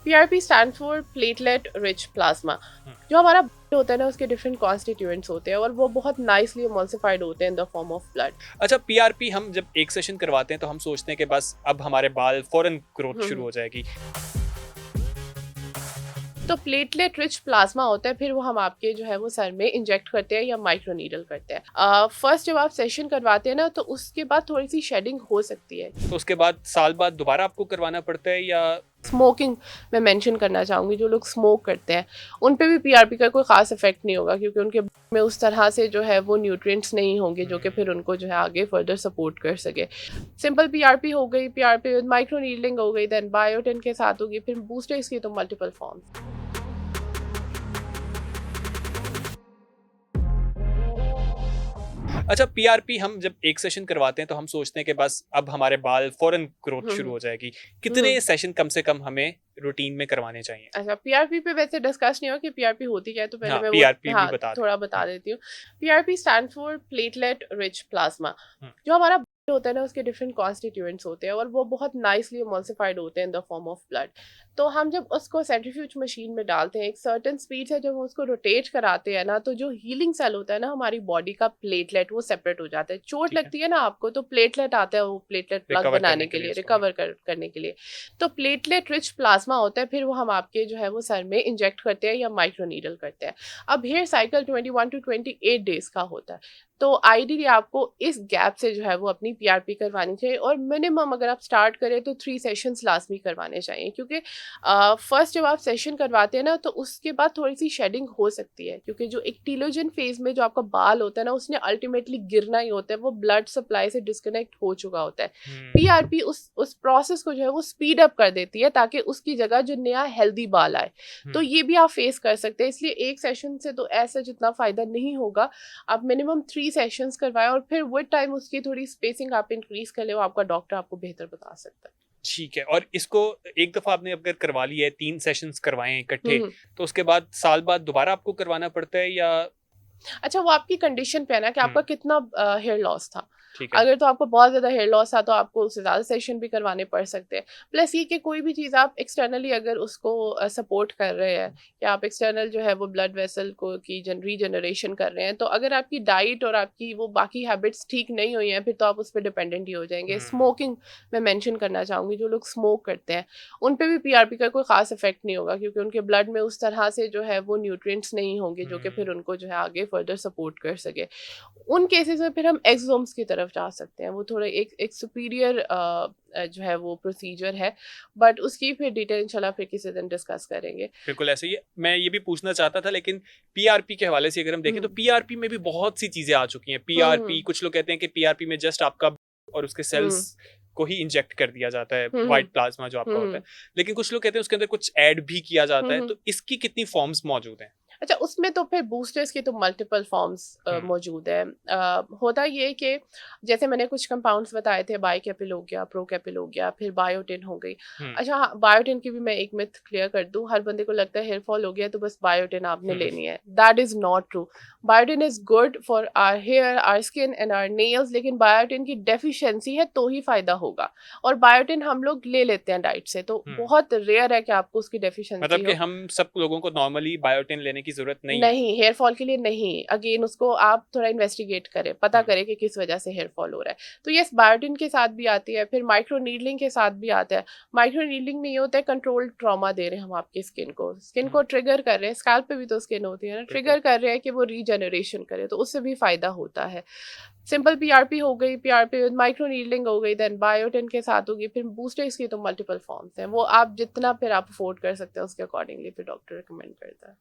PRP stand for platelet rich plasma. जो हमारा blood होता है ना, उसके डिफरेंट कॉन्स्टिट्यूएंट्स होते हैं और वो बहुत नाइसली एमल्सिफाइड होते हैं in the form of blood. अच्छा, पीआरपी हम जब एक सेशन करवाते हैं तो हम सोचते हैं कि बस अब हमारे बाल फौरन ग्रोथ शुरू हो जाएगी। तो प्लेटलेट रिच प्लाज्मा होता है, फिर वो हम आपके जो है वो सर में इंजेक्ट करते हैं या माइक्रो नीडल करते हैं। फर्स्ट जब आप सेशन करवाते हैं ना, तो उसके बाद थोड़ी सी शेडिंग हो सकती है। तो उसके बाद साल बाद दोबारा आपको करवाना पड़ता है या स्मोकिंग मैं मेंशन करना चाहूँगी, जो लोग स्मोक करते हैं उन पे भी पीआरपी का कोई ख़ास इफेक्ट नहीं होगा, क्योंकि उनके में उस तरह से जो है वो न्यूट्रिएंट्स नहीं होंगे जो कि फिर उनको जो है आगे फर्दर सपोर्ट कर सके। सिंपल पीआरपी हो गई, पीआरपी विद माइक्रो नीडलिंग हो गई, देन बायोटिन के साथ होगी, फिर बूस्टर्स की तो मल्टीपल फॉर्म्स। अच्छा, पीआरपी हम जब एक सेशन करवाते हैं तो हम सोचते हैं कि बस अब हमारे बाल फौरन ग्रोथ शुरू हो जाएगी। कितने सेशन कम से कम हमें रूटीन में करवाने चाहिए? अच्छा, पीआरपी पे वैसे डिस्कस नहीं हो कि पीआरपी होती क्या है, तो पहले हाँ, मैं पीआरपी वो भी बता दें। थोड़ा बता देती हूँ। PRP stand for platelet rich plasma. जो हमारा blood होता है ना, उसके डिफरेंट कॉन्स्टिट्यूएंट्स होते हैं और वो बहुत नाइसली एमल्सिफाइड होते हैं in the form of blood. तो हम जब उसको सेंट्रीफ्यूज मशीन में डालते हैं, एक सर्टेन स्पीड से जब हम उसको रोटेट कराते हैं ना, तो जो हीलिंग सेल होता है ना हमारी बॉडी का, प्लेटलेट, वो सेपरेट हो जाता है। चोट ठीक है। लगती है ना आपको, तो प्लेटलेट आता है वो प्लेटलेट प्लग रिकवर बनाने करने के के लिए लिए, उसको। रिकवर करने के लिए। तो प्लेटलेट रिच प्लाज्मा होता है, फिर वो हम आपके जो है वो सर में इंजेक्ट करते हैं या माइक्रो नीडल करते हैं। अब हेयर साइकिल 21 to 28 डेज का होता है। तो आइडियली आपको इस गैप से जो है वो अपनी पीआरपी करवानी चाहिए, और मिनिमम अगर आप स्टार्ट करें तो 3 सेशंस लाजमी करवाने चाहिए, क्योंकि फर्स्ट जब आप सेशन करवाते हैं ना, तो उसके बाद थोड़ी सी शेडिंग हो सकती है, क्योंकि जो एक टीलोजन फेज में जो आपका बाल होता है ना, उसने अल्टीमेटली गिरना ही होता है, वो ब्लड सप्लाई से डिस्कनेक्ट हो चुका होता है। पीआरपी उस प्रोसेस को जो है वो स्पीड अप कर देती है, ताकि उसकी जगह जो नया हेल्दी बाल आए। तो ये भी आप फेस कर सकते हैं, इसलिए एक सेशन से तो ऐसा जितना फायदा नहीं होगा। आप मिनिमम 3 सेशंस करवाएं, और फिर विद टाइम उसकी थोड़ी स्पेसिंग आप इंक्रीज कर ले, वो आपका डॉक्टर आपको बेहतर बता सकता है। ठीक है। और इसको एक दफा आपने अगर करवा लिया है, 3 सेशंस करवाए इकट्ठे, हम्म। तो उसके बाद साल बाद दोबारा आपको करवाना पड़ता है या अच्छा, वो आपकी कंडीशन पे है ना कि आपका कितना हेयर लॉस था। ठीक है। अगर तो आपको बहुत ज़्यादा हेयर लॉस था, तो आपको उससे ज़्यादा सेशन भी करवाने पड़ सकते हैं। प्लस ये कि कोई भी चीज़ आप एक्सटर्नली अगर उसको सपोर्ट कर रहे हैं, या आप एक्सटर्नल जो है वो ब्लड वेसल को की रीजनरेशन कर रहे हैं, तो अगर आपकी डाइट और आपकी वो बाकी हैबिट्स ठीक नहीं हुई हैं, फिर तो आप उस पर डिपेंडेंट ही हो जाएंगे। स्मोकिंग मैं मेंशन करना चाहूँगी, जो लोग स्मोक करते हैं उन पे भी पीआरपी का कोई खास इफेक्ट नहीं होगा, क्योंकि उनके ब्लड में उस तरह से जो है वो न्यूट्रिएंट्स नहीं होंगे जो कि फिर उनको जो है आगे फर्दर सपोर्ट कर सके। उन केसेस में फिर हम एक्सोम्स की तरफ जा सकते हैं, वो थोड़ा एक सुपीरियर जो है वो प्रोसीजर है, बट उसकी फिर डिटेल इंशाल्लाह फिर किसी दिन डिस्कस करेंगे। बिल्कुल ऐसे ही मैं ये भी पूछना चाहता था, लेकिन पीआरपी के हवाले से अगर हम देखें तो पीआरपी में भी बहुत सी चीजें आ चुकी हैं। पीआरपी, कुछ लोग कहते हैं कि पीआरपी में जस्ट आपका और उसके सेल्स को ही इंजेक्ट कर दिया जाता है, व्हाइट प्लाज्मा जो आपका होता है, लेकिन कुछ लोग कहते हैं उसके अंदर कुछ ऐड भी किया जाता है। तो इसकी कितनी फॉर्म्स मौजूद हैं? अच्छा, उसमें तो फिर बूस्टर्स की तो मल्टीपल फॉर्म्स मौजूद है। होता ये कि जैसे मैंने कुछ कंपाउंड्स बताए थे, बाइकैपिल हो गया, प्रोकैपिल हो गया, फिर बायोटिन हो गई। अच्छा हाँ, बायोटिन की भी मैं एक मिथ क्लियर कर दूं, हर बंदे को लगता है हेयर फॉल हो गया तो बस बायोटिन आपने लेनी है। That is not true. Biotin is good for our hair, our skin and our nails, लेकिन बायोटिन की डेफिशिएंसी है तो ही फायदा होगा। और बायोटिन हम लोग ले लेते हैं डाइट से, तो बहुत रेयर है कि आपको उसकी डेफिशिएंसी मतलब कि हो। हम सब लोगों को नॉर्मली बायोटिन लेने की जरूरत नहीं है? नहीं, हेयर फॉल के लिए नहीं। अगेन उसको आप थोड़ा इन्वेस्टिगेट करें, पता करें कि किस वजह से हेयर फॉल हो रहा है। तो यस, बायोटिन के साथ भी आती है, फिर माइक्रो नीडलिंग के साथ भी आता है। माइक्रो नीडलिंग में ये होता है कंट्रोल्ड ट्रॉमा दे रहे हैं हम आपकी स्किन को ट्रिगर कर रहे हैं। स्कैल्प पे भी तो स्किन होती है ना, ट्रिगर कर रहे हैं कि वो रीजनरेशन करे, तो उससे भी फायदा होता है। सिंपल पीआरपी हो गई, पीआरपी विद माइक्रो नीडलिंग हो गई, देन बायोटिन के साथ होगी, फिर बूस्टर्स की तो मल्टीपल फॉर्म्स हैं। वो आप जितना फिर आप अफोर्ड कर सकते हैं उसके अकॉर्डिंगली फिर डॉक्टर रिकमेंड करता है।